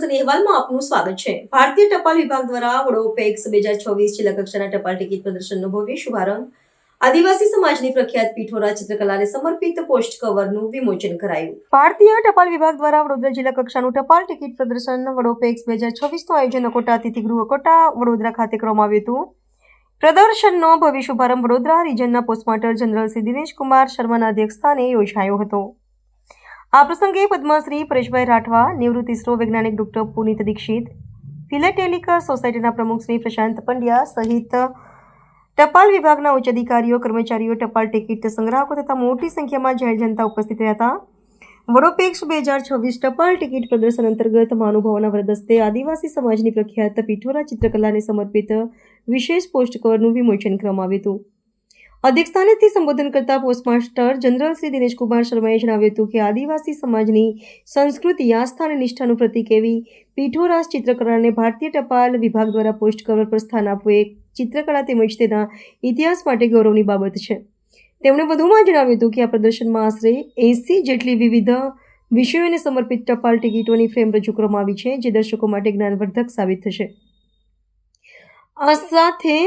પ્રદર્શન અહેવાલમાં આપનું સ્વાગત છે। ભારતીય ટપાલ વિભાગ દ્વારા વડોપેક્સ 2026 જિલ્લા કક્ષાના ટપાલ ટિકિટ પ્રદર્શનનો ભવ્ય શુભારંભ। આદિવાસી સમાજની પ્રખ્યાત પીઠોરા ચિત્રકલાને સમર્પિત પોસ્ટ કવરનું વિમોચન કરાયું। ભારતીય ટપાલ વિભાગ દ્વારા વડોદરા જિલ્લા કક્ષાનું ટપાલ ટિકિટ પ્રદર્શન વડોપેક્સ 2026નું આયોજન અકોટા અતિથિ ગૃહ અકોટા વડોદરા ખાતે કરવામાં આવ્યું હતું। પ્રદર્શનનો ભવ્ય શુભારંભ વડોદરા રિજનના post master general Shri Dinesh Kumar શર્માના અધ્યક્ષસ્થાને યોજાયો હતો। આ પ્રસંગે પદ્મશ્રી પરેશભાઈ રાઠવા, નિવૃત્ત ઇસરો વૈજ્ઞાનિક ડોક્ટર પુનિત દીક્ષિત, ફિલેટેલિક સોસાયટીના પ્રમુખ શ્રી પ્રશાંત પંડ્યા સહિત ટપાલ વિભાગના ઉચ્ચ અધિકારીઓ, કર્મચારીઓ, ટપાલ ટિકિટ સંગ્રાહકો તથા મોટી સંખ્યામાં જાહેર જનતા ઉપસ્થિત રહ્યા હતા। વડોપેક્સ 2026 ટપાલ ટિકિટ પ્રદર્શન અંતર્ગત મહાનુભાવોના વરદસ્તે આદિવાસી સમાજની પ્રખ્યાત પીઠોરા ચિત્રકલાને સમર્પિત વિશેષ પોસ્ટ કવરનું વિમોચન કરવામાં આવ્યું હતું। અધ્યક્ષસ્થાનેથી સંબોધન કરતા પોસ્ટમાસ્ટર જનરલ શ્રી દિનેશ કુમાર શર્માએ જણાવ્યું હતું કે આદિવાસી સમાજની સંસ્કૃતિ, આસ્થા અને નિષ્ઠાનું પ્રતીક એવી પીઠોરાસ ચિત્રકલાને ભારતીય ટપાલ વિભાગ દ્વારા પોસ્ટ કવર પર સ્થાન આપવું એક ચિત્રકલા તેમજ તેના ઇતિહાસ માટે ગૌરવની બાબત છે। તેમણે વધુમાં જણાવ્યું હતું કે આ પ્રદર્શનમાં આશરે 80 જેટલી વિવિધ વિષયોને સમર્પિત ટપાલ ટિકિટોની ફ્રેમ રજૂ કરવામાં આવી છે, જે દર્શકો માટે જ્ઞાનવર્ધક સાબિત થશે। આ સાથે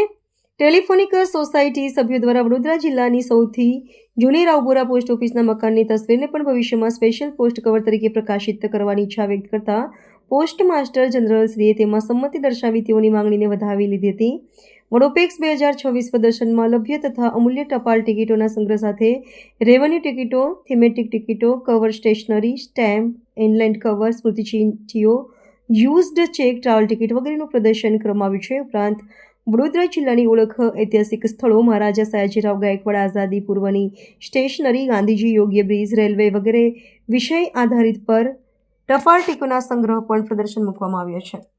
ટેલિફોનિક સોસાયટી સભ્યો દ્વારા વડોદરા જિલ્લાની સૌથી જૂની રાવપુરા પોસ્ટ ઓફિસના મકાનની તસવીરને પણ ભવિષ્યમાં સ્પેશિયલ પોસ્ટ કવર તરીકે પ્રકાશિત કરવાની ઈચ્છા વ્યક્ત કરતા પોસ્ટ માસ્ટર જનરલશ્રીએ તેમાં સંમતિ દર્શાવી તેઓની માંગણીને વધાવી લીધી હતી। વડોપેક્સ 2026 પ્રદર્શનમાં લભ્ય તથા અમૂલ્ય ટપાલ ટિકિટોના સંગ્રહ સાથે રેવન્યુ ટિકિટો, થીમેટિક ટિકિટો, cover stationery, stamp, inland cover, સ્મૃતિચિહ્નો, યુઝડ ચેક, ટ્રાવેલ ટિકિટ વગેરેનું પ્રદર્શન કરવામાં આવ્યું છે। ઉપરાંત વડોદરા જિલ્લાની ઓળખ, ઐતિહાસિક સ્થળો, મહારાજા સયાજીરાવ ગાયકવાડ આઝાદી પૂર્વની સ્ટેશનરી, ગાંધીજી યોગ્ય બ્રિજ, રેલવે વગેરે વિષય આધારિત પર ટપાલ ટિકિટોના સંગ્રહ પણ પ્રદર્શન મૂકવામાં આવ્યો છે।